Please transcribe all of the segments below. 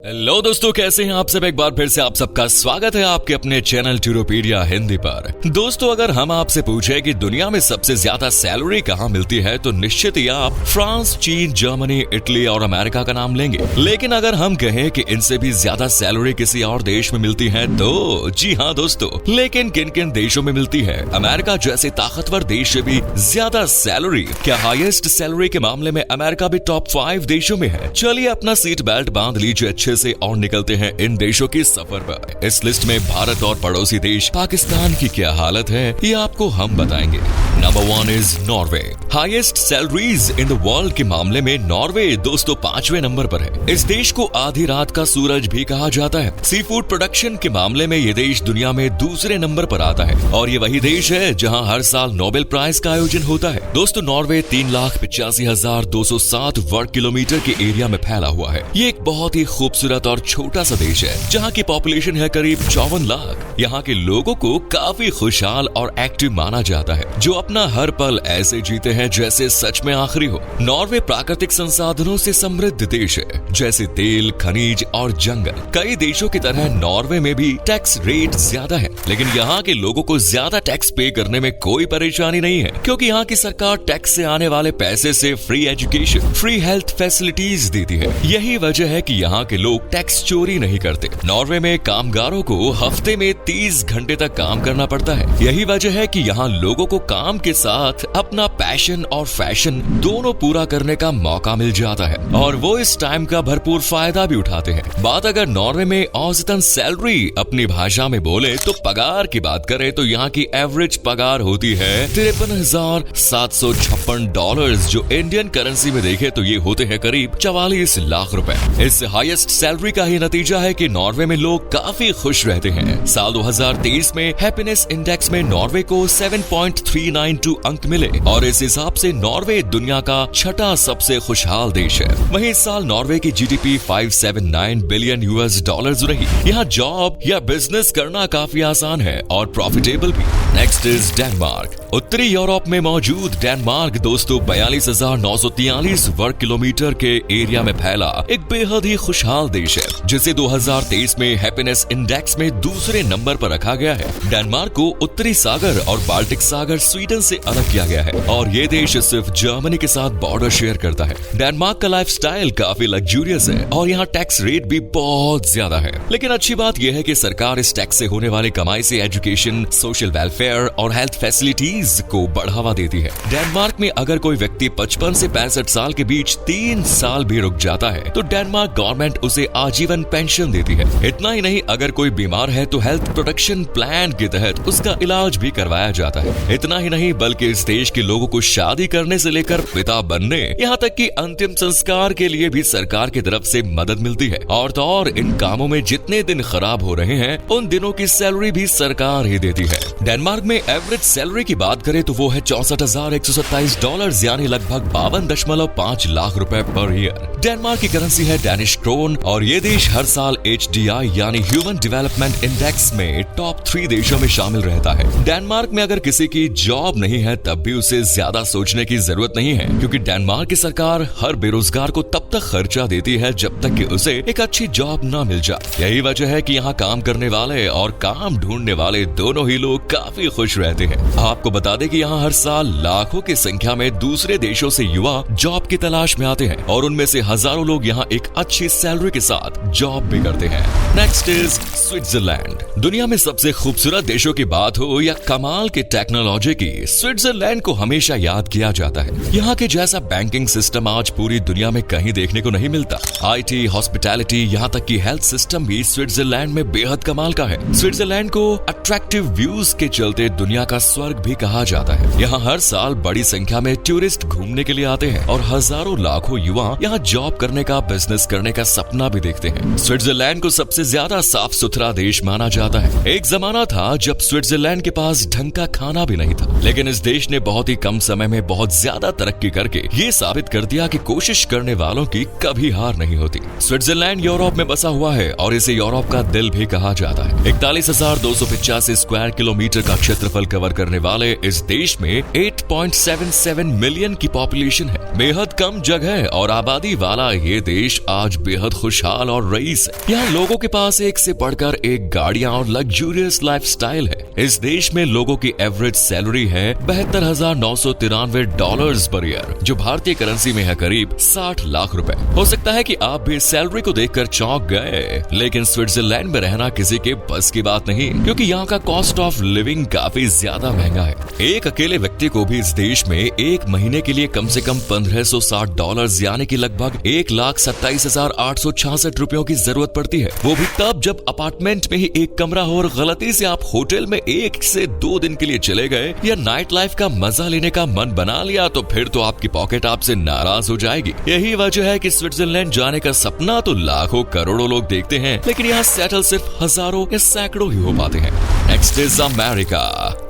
Hello दोस्तों, कैसे हैं आप सब। एक बार फिर से आप सबका स्वागत है आपके अपने चैनल टूरोपीडिया हिंदी पर। दोस्तों, अगर हम आपसे पूछे कि दुनिया में सबसे ज्यादा सैलरी कहां मिलती है तो निश्चित ही आप फ्रांस, चीन, जर्मनी, इटली और अमेरिका का नाम लेंगे। लेकिन अगर हम कहें कि इनसे भी ज्यादा सैलरी किसी और देश में मिलती है तो जी हाँ दोस्तों, लेकिन किन किन देशों में मिलती है। अमेरिका जैसे ताकतवर देश से भी ज्यादा सैलरी। क्या हाईएस्ट सैलरी के मामले में अमेरिका भी टॉप 5 देशों में है? चलिए अपना सीट बेल्ट बांध लीजिए अच्छे से और निकलते हैं इन देशों की सफर पर। इस लिस्ट में भारत और पड़ोसी देश पाकिस्तान की क्या हालत है ये आपको हम बताएंगे। Number 1 is Norway. Highest salaries in the world के मामले में नॉर्वे दोस्तों 5वें नंबर पर है। इस देश को आधी रात का सूरज भी कहा जाता है। सी फूड प्रोडक्शन के मामले में ये देश दुनिया में दूसरे नंबर पर आता है और ये वही देश है जहाँ हर साल नोबेल प्राइज का आयोजन होता है। दोस्तों, नॉर्वे 3,85,207 वर्ग किलोमीटर के एरिया में फैला हुआ है। ये एक बहुत ही खूबसूरत और छोटा सा देश है जहाँ की पॉपुलेशन है करीब 54 लाख। यहाँ के लोगों को काफी खुशहाल और एक्टिव माना जाता है, जो अपना हर पल ऐसे जीते हैं जैसे सच में आखिरी हो। नॉर्वे प्राकृतिक संसाधनों से समृद्ध देश है, जैसे तेल, खनिज और जंगल। कई देशों की तरह नॉर्वे में भी टैक्स रेट ज्यादा है, लेकिन यहाँ के लोगों को ज्यादा टैक्स पे करने में कोई परेशानी नहीं है, क्योंकि यहाँ की सरकार टैक्स से आने वाले पैसे से free education, free health facilities देती है। यही वजह है कि यहाँ के लोग टैक्स चोरी नहीं करते। नॉर्वे में कामगारों को हफ्ते में 30 घंटे तक काम करना पड़ता है। यही वजह है कि यहाँ लोगों को काम के साथ अपना पैशन और फैशन दोनों पूरा करने का मौका मिल जाता है और वो इस टाइम का भरपूर फायदा भी उठाते हैं। बात अगर नॉर्वे में औसतन सैलरी अपनी भाषा में बोले तो पगार की बात करें तो यहाँ की एवरेज पगार होती है $53,756, जो इंडियन करेंसी में देखे तो ये होते हैं करीब 44 लाख रुपए। इस हाईएस्ट सैलरी का ही नतीजा है कि नॉर्वे में लोग काफी खुश रहते हैं। साल 2023 में हैप्पीनेस इंडेक्स में नॉर्वे को 7.392 अंक मिले और इस हिसाब से नॉर्वे दुनिया का 6ठा सबसे खुशहाल देश है। वहीं इस साल नॉर्वे की जीडीपी 579 बिलियन US$ रही। यहाँ जॉब या बिजनेस करना काफी आसान है और प्रॉफिटेबल भी। Next is Denmark. उत्तरी यूरोप में मौजूद डेनमार्क दोस्तों 42,943 वर्ग किलोमीटर के एरिया में फैला एक बेहद ही खुशहाल देश है, जिसे 2023 में हैप्पीनेस इंडेक्स में दूसरे नंबर पर रखा गया है। डेनमार्क को उत्तरी सागर और बाल्टिक सागर स्वीडन से अलग किया गया है और ये देश सिर्फ जर्मनी के साथ बॉर्डर शेयर करता है। डेनमार्क का लाइफस्टाइल काफी लग्जूरियस है और यहाँ टैक्स रेट भी बहुत ज्यादा है। लेकिन अच्छी बात यह है कि सरकार इस टैक्स से होने वाली कमाई से एजुकेशन, सोशल वेलफेयर और हेल्थ फैसिलिटीज को बढ़ावा देती है। डेनमार्क में अगर कोई व्यक्ति 55 से 65 साल के बीच 3 साल भी रुक जाता है तो डेनमार्क गवर्नमेंट उसे आजीवन पेंशन देती है। इतना ही नहीं, अगर कोई बीमार है तो हेल्थ प्रोटेक्शन प्लान के तहत उसका इलाज भी करवाया जाता है। इतना ही नहीं, बल्कि इस देश के लोगों को शादी करने से लेकर पिता बनने, यहाँ तक कि अंतिम संस्कार के लिए भी सरकार की तरफ से मदद मिलती है। और तो और इन कामों में जितने दिन खराब हो रहे हैं उन दिनों की सैलरी भी सरकार ही देती है। डेनमार्क में एवरेज सैलरी की बात करें तो वो है $64,127, यानी लगभग 52.5 लाख रुपए पर ईयर। डेनमार्क की करेंसी है डेनिश क्रोन और ये देश हर साल HDI यानी ह्यूमन डेवलपमेंट इंडेक्स में टॉप 3 देशों में शामिल रहता है। डेनमार्क में अगर किसी की जॉब नहीं है तब भी उसे ज्यादा सोचने की जरूरत नहीं है, क्योंकि डेनमार्क की सरकार हर बेरोजगार को तब तक खर्चा देती है जब तक कि उसे एक अच्छी जॉब न मिल जाए। यही वजह है कि यहाँ काम करने वाले और काम ढूंढने वाले दोनों ही लोग काफी खुश रहते हैं। आपको बता दें कि यहाँ हर साल लाखों की संख्या में दूसरे देशों से युवा जॉब की तलाश में आते हैं और उनमें से हजारों लोग यहाँ एक अच्छी सैलरी के साथ जॉब भी करते हैं। Next is Switzerland. दुनिया में सबसे खूबसूरत देशों की बात हो या कमाल की टेक्नोलॉजी की, स्विट्जरलैंड को हमेशा याद किया जाता है। यहाँ के जैसा बैंकिंग सिस्टम आज पूरी दुनिया में कहीं देखने को नहीं मिलता। IT, हॉस्पिटैलिटी, यहाँ तक कि हेल्थ सिस्टम भी स्विट्जरलैंड में बेहद कमाल का है। स्विट्जरलैंड को अट्रैक्टिव व्यूज के चलते दुनिया का स्वर्ग भी कहा जाता है। यहाँ हर साल बड़ी संख्या में टूरिस्ट घूमने के लिए आते हैं और हजारों लाखों युवा यहाँ जॉब करने का, बिजनेस करने का सपना भी देखते हैं। स्विट्जरलैंड को सबसे ज्यादा साफ सुथरा देश माना जाता है। एक जमाना था जब स्विट्जरलैंड के पास ढंग का खाना भी नहीं था, लेकिन इस देश ने बहुत ही कम समय में बहुत ज्यादा तरक्की करके ये साबित कर दिया कि कोशिश करने वालों की कभी हार नहीं होती। स्विट्जरलैंड यूरोप में बसा हुआ है और इसे यूरोप का दिल भी कहा जाता है। 41,285 स्क्वायर किलोमीटर किलोमीटर का क्षेत्रफल कवर करने वाले इस देश में 8.77 मिलियन की पॉपुलेशन है। बेहद कम जगह और आबादी वाला ये देश आज बेहद खुशहाल और रईस है। यहाँ लोगों के पास एक से बढ़कर एक गाड़ियाँ और लग्जूरियस लाइफस्टाइल है। इस देश में लोगों की एवरेज सैलरी है $72,993 पर ईयर, जो भारतीय करेंसी में है करीब 60 लाख रुपए। हो सकता है कि आप भी सैलरी को देखकर चौंक गए, लेकिन स्विट्जरलैंड में रहना किसी के बस की बात नहीं, क्योंकि यहाँ का कॉस्ट ऑफ लिविंग काफी ज्यादा महंगा है। एक अकेले व्यक्ति को भी इस देश में एक महीने के लिए कम से कम $1,560 यानी कि लगभग 1,27,866 रुपयों की जरूरत पड़ती है। वो भी तब जब अपार्टमेंट में ही एक कमरा हो और गलती से आप होटल में 1 से 2 दिन के लिए चले गए या नाइट लाइफ का मजा लेने का मन बना लिया, तो फिर तो आपकी पॉकेट आपसे नाराज हो जाएगी। यही वजह है कि स्विट्जरलैंड जाने का सपना तो लाखों करोड़ों लोग देखते हैं, लेकिन यहाँ सेटल सिर्फ हजारों या सैकड़ों ही हो पाते हैं। Next is America.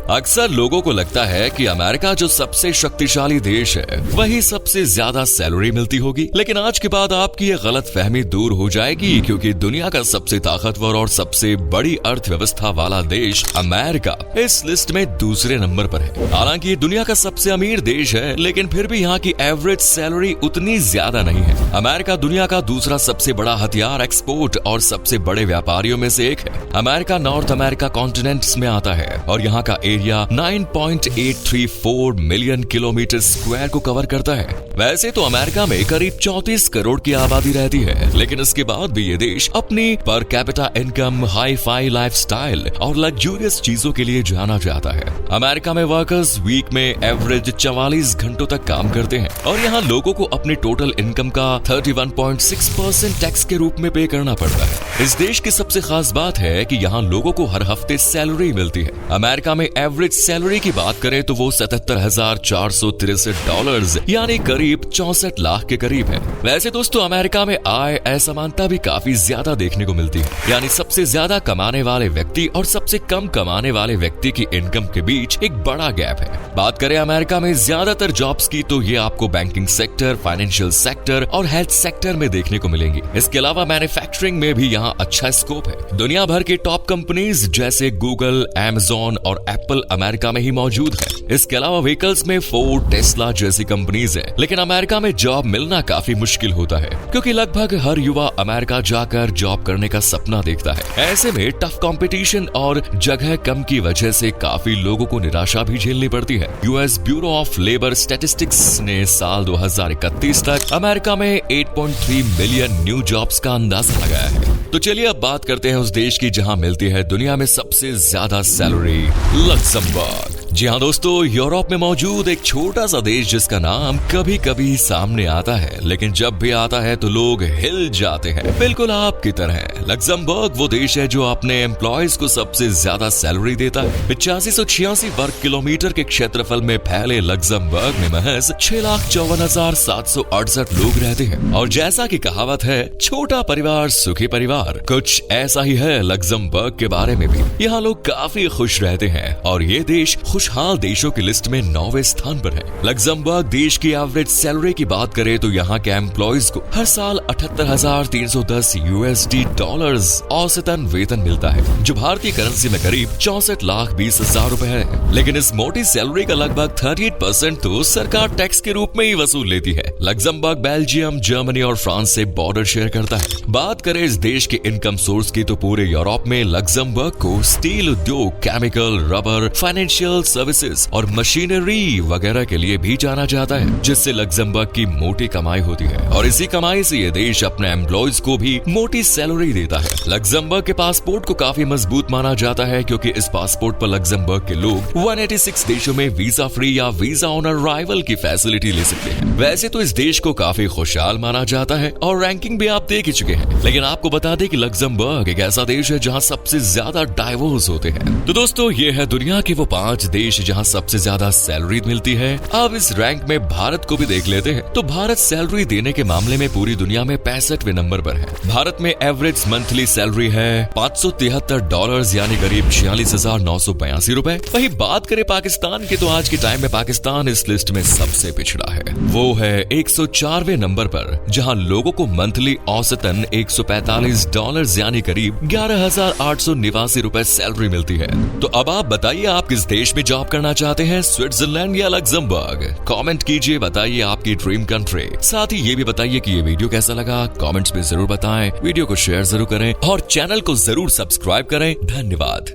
अक्सर लोगों को लगता है कि अमेरिका जो सबसे शक्तिशाली देश है वही सबसे ज्यादा सैलरी मिलती होगी, लेकिन आज के बाद आपकी ये गलत फहमी दूर हो जाएगी, क्योंकि दुनिया का सबसे ताकतवर और सबसे बड़ी अर्थव्यवस्था वाला देश अमेरिका इस लिस्ट में दूसरे नंबर पर है। हालांकि ये दुनिया का सबसे अमीर देश है, लेकिन फिर भी यहाँ की एवरेज सैलरी उतनी ज्यादा नहीं है। अमेरिका दुनिया का दूसरा सबसे बड़ा हथियार एक्सपोर्ट और सबसे बड़े व्यापारियों में से एक है। अमेरिका नॉर्थ अमेरिका कॉन्टिनेंट्स में आता है और यहाँ का एरिया 9.834 मिलियन किलोमीटर स्क्वायर को कवर करता है। वैसे तो अमेरिका में करीब 34 करोड़ की आबादी रहती है, लेकिन इसके बाद भी ये देश अपनी per capita income, hi fi lifestyle और लग्जूरियस चीजों के लिए जाना जाता है। अमेरिका में वर्कर्स वीक में एवरेज 44 घंटों तक काम करते हैं और यहाँ लोगों को अपनी टोटल इनकम का 31.6% टैक्स के रूप में पे करना पड़ता है। इस देश की सबसे खास बात है कि यहाँ लोगों को हर हफ्ते सैलरी मिलती है। अमेरिका में एवरेज सैलरी की बात करें तो वो $77,463 यानी करीब 64 लाख के करीब है। वैसे दोस्तों अमेरिका में आय असमानता भी काफी ज्यादा देखने को मिलती है, यानी सबसे ज्यादा कमाने वाले व्यक्ति और सबसे कम कमाने वाले व्यक्ति की इनकम के बीच एक बड़ा गैप है। बात करें अमेरिका में ज्यादातर जॉब्स की तो ये आपको बैंकिंग सेक्टर, फाइनेंशियल सेक्टर और हेल्थ सेक्टर में देखने को मिलेंगी। इसके अलावा मैन्युफैक्चरिंग में भी यहाँ अच्छा स्कोप है। दुनिया भर की टॉप कंपनीज जैसे गूगल, अमेज़न और एप्पल अमेरिका में ही मौजूद है। इसके अलावा व्हीकल्स में फोर्ड, टेस्ला जैसी कंपनीज है, लेकिन अमेरिका में जॉब मिलना काफी मुश्किल होता है, क्योंकि लगभग हर युवा अमेरिका जाकर जॉब करने का सपना देखता है। ऐसे में टफ कंपटीशन और जगह कम की वजह से काफी लोगों को निराशा भी झेलनी पड़ती है। US bureau of labour statistics ने साल 2031 तक अमेरिका में 8.3 मिलियन न्यू जॉब्स का अंदाजा लगाया है। तो चलिए अब बात करते हैं उस देश की जहां मिलती है दुनिया में सबसे ज्यादा सैलरी, लक्समबर्ग। जी हाँ दोस्तों, यूरोप में मौजूद एक छोटा सा देश जिसका नाम कभी कभी सामने आता है, लेकिन जब भी आता है तो लोग हिल जाते हैं, बिल्कुल आपकी तरह। लक्समबर्ग वो देश है जो अपने एम्प्लॉयज को सबसे ज्यादा सैलरी देता है। 8586 वर्ग किलोमीटर के क्षेत्रफल में फैले लक्समबर्ग में महज 6,54,768 लोग रहते हैं। और जैसा कि कहावत है, छोटा परिवार सुखी परिवार, कुछ ऐसा ही है लक्समबर्ग के बारे में भी। यहाँ लोग काफी खुश रहते हैं और ये देश खुशहाल देशों की लिस्ट में 9वें स्थान पर है। लक्समबर्ग देश की एवरेज सैलरी की बात करें तो यहाँ के एम्प्लॉयज को हर साल $78,310 औसतन वेतन मिलता है, जो भारतीय करेंसी में करीब 64,20,000 रुपए है। लेकिन इस मोटी सैलरी का लगभग 38% तो सरकार टैक्स के रूप में ही वसूल लेती है। लक्समबर्ग बेल्जियम, जर्मनी और फ्रांस से बॉर्डर शेयर करता है। बात करें इस देश के इनकम सोर्स की तो पूरे यूरोप में लक्समबर्ग को स्टील उद्योग, केमिकल, रबर, फाइनेंशियल सर्विसेज और मशीनरी वगैरह के लिए भी जाना जाता है, जिससे लक्समबर्ग की मोटी कमाई होती है और इसी कमाई से ये देश अपने एम्प्लॉयज को भी मोटी सैलरी देता है। लक्समबर्ग के पासपोर्ट को काफी मजबूत माना जाता है, क्योंकि इस पासपोर्ट पर लक्समबर्ग के लोग 186 देशों में वीजा फ्री या वीजा ऑन अराइवल की फैसिलिटी ले सकते हैं। वैसे तो इस देश को काफी खुशहाल माना जाता है और रैंकिंग भी आप देख ही चुके हैं, लेकिन आपको बता दें कि लक्समबर्ग एक ऐसा देश है जहाँ सबसे ज्यादा डाइवोर्स होते हैं। तो दोस्तों ये है दुनिया के वो 5 देश जहां सबसे ज्यादा सैलरी मिलती है। अब इस रैंक में भारत को भी देख लेते हैं तो भारत सैलरी देने के मामले में पूरी दुनिया में 65वें नंबर पर है। भारत में एवरेज मंथली सैलरी है $573 यानी करीब 46,982 रुपए। वहीं बात करें पाकिस्तान की तो आज के टाइम में पाकिस्तान इस लिस्ट में सबसे पिछड़ा है। वो है 104वें नंबर पर, जहां लोगों को मंथली औसतन $145 यानी करीब 11,889 रुपए सैलरी मिलती है। तो अब आप बताइए आप किस देश में जॉब करना चाहते हैं, स्विट्जरलैंड या लग्जमबर्ग? कमेंट कीजिए, बताइए आपकी ड्रीम कंट्री। साथ ही ये भी बताइए कि ये वीडियो कैसा लगा, कमेंट्स में जरूर बताएं। वीडियो को शेयर जरूर करें और चैनल को जरूर सब्सक्राइब करें। धन्यवाद।